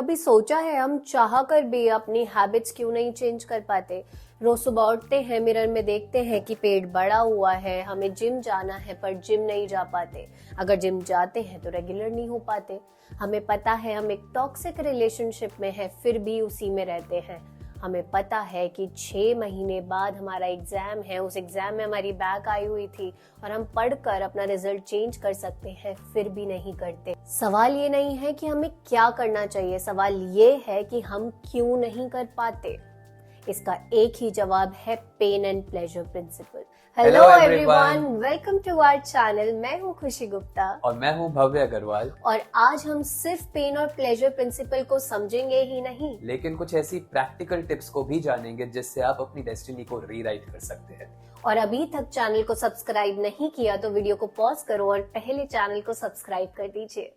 कभी सोचा है हम चाह कर भी अपनी हैबिट्स क्यों नहीं चेंज कर पाते? रोज सुबह उठते हैं, मिरर में देखते हैं कि पेट बड़ा हुआ है, हमें जिम जाना है पर जिम नहीं जा पाते। अगर जिम जाते हैं तो रेगुलर नहीं हो पाते। हमें पता है हम एक टॉक्सिक रिलेशनशिप में हैं, फिर भी उसी में रहते हैं। हमें पता है कि 6 महीने बाद हमारा एग्जाम है, उस एग्जाम में हमारी बैक आई हुई थी और हम पढ़कर अपना रिजल्ट चेंज कर सकते हैं, फिर भी नहीं करते। सवाल ये नहीं है कि हमें क्या करना चाहिए, सवाल ये है कि हम क्यों नहीं कर पाते। इसका एक ही जवाब है, pain and pleasure principle. Hello everyone, welcome to our channel. मैं हूँ खुशी गुप्ता और मैं हूँ भव्य अग्रवाल। और आज हम सिर्फ पेन और प्लेजर प्रिंसिपल को समझेंगे ही नहीं, लेकिन कुछ ऐसी प्रैक्टिकल टिप्स को भी जानेंगे जिससे आप अपनी डेस्टिनी को रीराइट कर सकते हैं। और अभी तक चैनल को सब्सक्राइब नहीं किया तो वीडियो को पॉज करो और पहले चैनल को सब्सक्राइब कर दीजिए।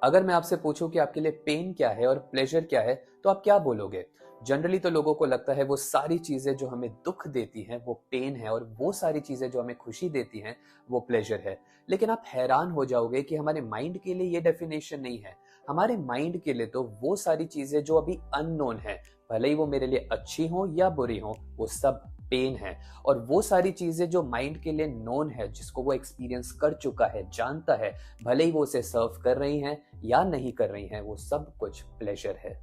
अगर मैं आपसे पूछूं कि आपके लिए पेन क्या है और प्लेजर क्या है, तो आप क्या बोलोगे? जनरली तो लोगों को लगता है वो सारी चीजें जो हमें दुख देती हैं वो पेन है और वो सारी चीजें जो हमें खुशी देती हैं वो प्लेजर है। लेकिन आप हैरान हो जाओगे कि हमारे माइंड के लिए ये डेफिनेशन नहीं है। हमारे माइंड के लिए तो वो सारी चीजें जो अभी अननोन है, भले ही वो मेरे लिए अच्छी हो या बुरी हो, वो सब पेन है। और वो सारी चीजें जो माइंड के लिए नोन है, जिसको वो एक्सपीरियंस कर चुका है, जानता है, भले ही वो उसे सर्व कर रही हैं या नहीं कर रही हैं, वो सब कुछ प्लेजर है।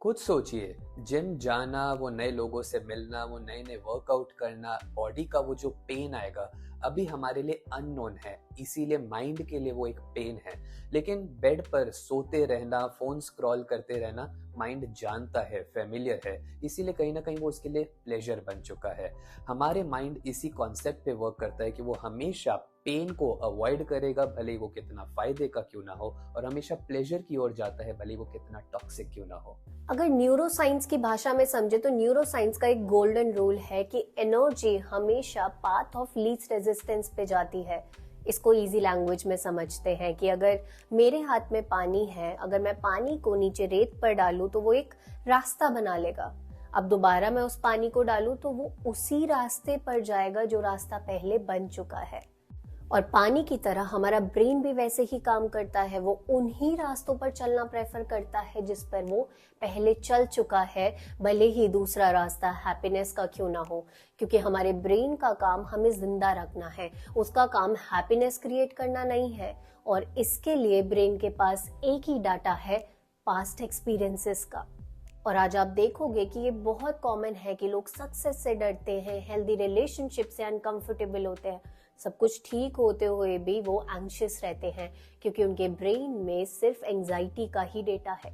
खुद सोचिए, जिम जाना, वो नए लोगों से मिलना, वो नए नए वर्कआउट करना, बॉडी का वो जो पेन आएगा, अभी हमारे लिए अननोन है, इसीलिए माइंड के लिए वो एक पेन है। लेकिन बेड पर सोते रहना, फोन स्क्रॉल करते रहना, माइंड जानता है, फेमिलियर है, इसीलिए कहीं ना कहीं वो उसके लिए प्लेजर बन चुका है। हमारे माइंड इसी कॉन्सेप्ट पे वर्क करता है कि वो हमेशा पेन को अवॉइड करेगा, भले ही वो कितना फायदे का क्यों ना हो, और हमेशा प्लेजर की ओर जाता है, भले ही वो कितना टॉक्सिक क्यों ना हो। अगर न्यूरो साइंस की भाषा में समझे तो न्यूरो साइंस का एक गोल्डन रूल है कि एनर्जी हमेशा पाथ ऑफ लीस्ट रेजिस्टेंस पे जाती है। इसको इजी लैंग्वेज में समझते हैं कि अगर मेरे हाथ में पानी है, अगर मैं पानी को नीचे रेत पर डालूं तो वो एक रास्ता बना लेगा। अब दोबारा मैं उस पानी को डालूं तो वो उसी रास्ते पर जाएगा जो रास्ता पहले बन चुका है। और पानी की तरह हमारा ब्रेन भी वैसे ही काम करता है, वो उन्हीं रास्तों पर चलना प्रेफर करता है जिस पर वो पहले चल चुका है, भले ही दूसरा रास्ता हैप्पीनेस का क्यों ना हो। क्योंकि हमारे ब्रेन का काम हमें जिंदा रखना है, उसका काम हैप्पीनेस क्रिएट करना नहीं है। और इसके लिए ब्रेन के पास एक ही डाटा है, पास्ट एक्सपीरियंसेस का। और आज आप देखोगे कि ये बहुत कॉमन है कि लोग सक्सेस से डरते हैं, हेल्दी रिलेशनशिप से अनकंफर्टेबल होते हैं, सब कुछ ठीक होते हुए भी वो एंग्शियस रहते हैं, क्योंकि उनके ब्रेन में सिर्फ एंजाइटी का ही डेटा है।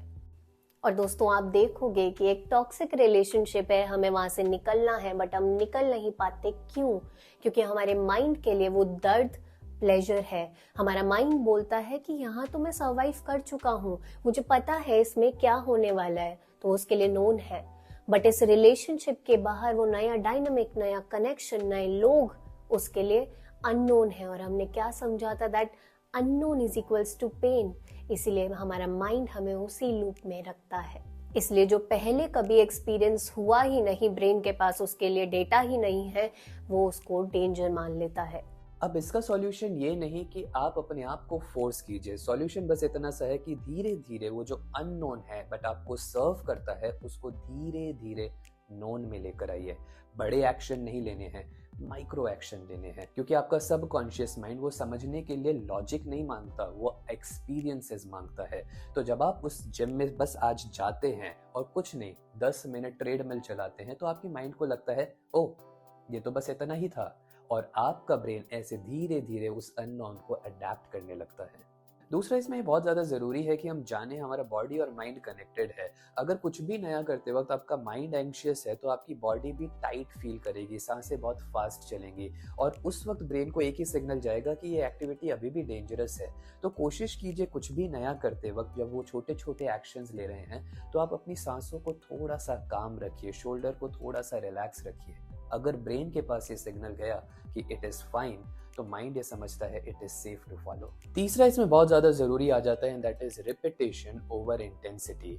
और दोस्तों, आप देखोगे कि एक टॉक्सिक रिलेशनशिप है, हमें वहां से निकलना है, बट हम निकल नहीं पाते। क्यों? क्योंकि हमारे माइंड के लिए वो दर्द प्लेजर है। हमारा माइंड बोलता है कि यहाँ तो मैं सर्वाइव कर चुका हूँ, मुझे पता है इसमें क्या होने वाला है, तो उसके लिए नोन है। बट इस रिलेशनशिप के बाहर वो नया डायनामिक, नया कनेक्शन, नए लोग उसके लिए अननोन है। और हमने क्या समझा था, that unknown is equals to pain. इसीलिए हमारा माइंड हमें उसी लूप में रखता है। इसलिए जो पहले कभी एक्सपीरियंस हुआ ही नहीं, ब्रेन के पास उसके लिए डेटा ही नहीं है, वो उसको डेंजर मान लेता है। अब इसका सॉल्यूशन ये नहीं कि आप अपने आप को फोर्स कीजिए। सॉल्यूशन बस इतना सा है कि धीरे धीरे वो जो अननोन है बट आपको सर्व करता है, उसको धीरे धीरे नोन में लेकर आइए। बड़े एक्शन नहीं लेने हैं, माइक्रो एक्शन लेने हैं, क्योंकि आपका सबकॉन्शियस माइंड वो समझने के लिए लॉजिक नहीं मांगता, वो एक्सपीरियंसेस मांगता है। तो जब आप उस जिम में बस आज जाते हैं और कुछ नहीं, 10 मिनट ट्रेडमिल चलाते हैं, तो आपकी माइंड को लगता है, ओह ये तो बस इतना ही था, और आपका ब्रेन ऐसे धीरे धीरे उस अननोन को अडेप्ट करने लगता है। दूसरा, इसमें बहुत ज़्यादा ज़रूरी है कि हम जाने हमारा बॉडी और माइंड कनेक्टेड है। अगर कुछ भी नया करते वक्त आपका माइंड एंग्शियस है तो आपकी बॉडी भी टाइट फील करेगी, सांसें बहुत फास्ट चलेंगी, और उस वक्त ब्रेन को एक ही सिग्नल जाएगा कि ये एक्टिविटी अभी भी डेंजरस है। तो कोशिश कीजिए, कुछ भी नया करते वक्त जब वो छोटे छोटे एक्शंस ले रहे हैं, तो आप अपनी सांसों को थोड़ा सा काम रखिए, शोल्डर को थोड़ा सा रिलैक्स रखिए। अगर ब्रेन के पास ये सिग्नल गया कि इट इज फाइन, तो माइंड ये समझता है it is safe to follow. तीसरा इसमें बहुत ज्यादा जरूरी आ जाता है, and that is repetition over intensity.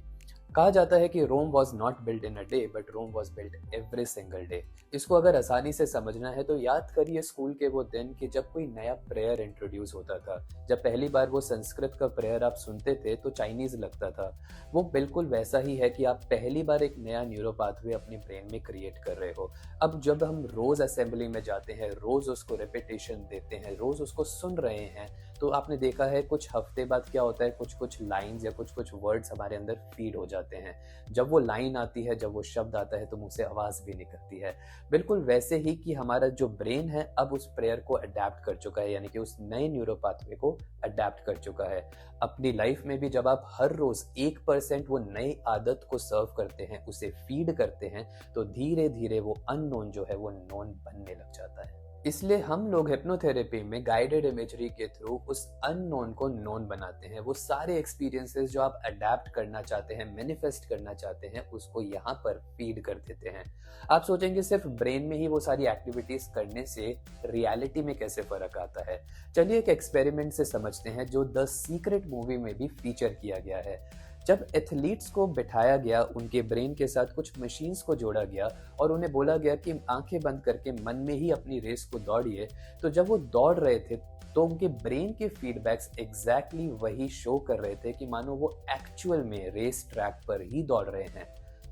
कहा जाता है कि Rome was not built in a day but Rome was built every single day. इसको अगर आसानी से समझना है तो याद करिए स्कूल के वो दिन कि जब कोई नया प्रेयर इंट्रोड्यूस होता था। जब पहली बार वो संस्कृत का प्रेयर आप सुनते थे तो चाइनीज लगता था। वो बिल्कुल वैसा ही है कि आप पहली बार एक नया न्यूरो पाथवे अपने ब्रेन में क्रिएट कर रहे हो। अब जब हम रोज असेंबली में जाते हैं, रोज उसको रेपिटेशन देते हैं, रोज उसको सुन रहे हैं, तो आपने देखा है कुछ हफ्ते बाद क्या होता है, कुछ कुछ लाइंस या कुछ कुछ वर्ड्स हमारे अंदर फीड हो जाते हैं। जब वो लाइन आती है, जब वो शब्द आता है तो मुंह से आवाज भी निकलती है। बिल्कुल वैसे ही कि हमारा जो ब्रेन है अब उस प्रेयर को अडेप्ट कर चुका है, यानी कि उस नए न्यूरो पाथवे को अडेप्ट कर चुका है। अपनी लाइफ में भी जब आप हर रोज 1% वो नई आदत को सर्व करते हैं, उसे फीड करते हैं, तो धीरे धीरे वो अननोन जो है वो नोन बनने लग जाता है। इसलिए हम लोग हिप्नोथेरेपी में गाइडेड इमेजरी के थ्रू उस अननोन को नोन बनाते हैं। वो सारे एक्सपीरियंसेस जो आप अडेप्ट करना चाहते हैं, मैनिफेस्ट करना चाहते हैं, उसको यहाँ पर फीड कर देते हैं। आप सोचेंगे सिर्फ ब्रेन में ही वो सारी एक्टिविटीज करने से रियलिटी में कैसे फर्क आता है। चलिए एक एक्सपेरिमेंट से समझते हैं जो द सीक्रेट मूवी में भी फीचर किया गया है। जब एथलीट्स को बिठाया गया, उनके ब्रेन के साथ कुछ मशीन्स को जोड़ा गया और उन्हें बोला गया कि आंखें बंद करके मन में ही अपनी रेस को दौड़िए, तो जब वो दौड़ रहे थे तो उनके ब्रेन के फीडबैक्स एग्जैक्टली वही शो कर रहे थे कि मानो वो एक्चुअल में रेस ट्रैक पर ही दौड़ रहे हैं।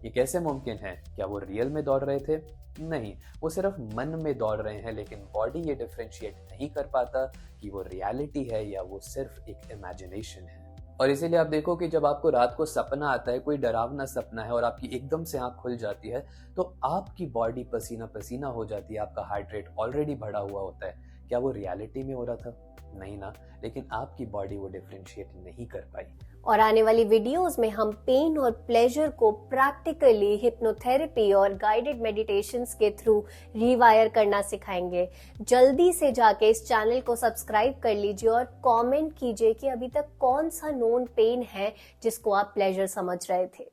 ये कैसे मुमकिन है? क्या वो रियल में दौड़ रहे थे? नहीं, वो सिर्फ मन में दौड़ रहे हैं, लेकिन बॉडी ये डिफरेंशिएट नहीं कर पाता कि वो रियलिटी है या वो सिर्फ एक इमेजिनेशन है। और इसीलिए आप देखो कि जब आपको रात को सपना आता है, कोई डरावना सपना है और आपकी एकदम से आंख खुल जाती है, तो आपकी बॉडी पसीना पसीना हो जाती है, आपका हार्ट रेट ऑलरेडी बढ़ा हुआ होता है। क्या वो रियलिटी में हो रहा था? नहीं ना, लेकिन आपकी बॉडी वो डिफरेंशिएट नहीं कर पाई। और आने वाली वीडियोस में हम पेन और प्लेजर को प्रैक्टिकली हिप्नोथेरेपी और गाइडेड मेडिटेशंस के थ्रू रिवायर करना सिखाएंगे। जल्दी से जाके इस चैनल को सब्सक्राइब कर लीजिए और कमेंट कीजिए कि अभी तक कौन सा नोन पेन है जिसको आप प्लेजर समझ रहे थे।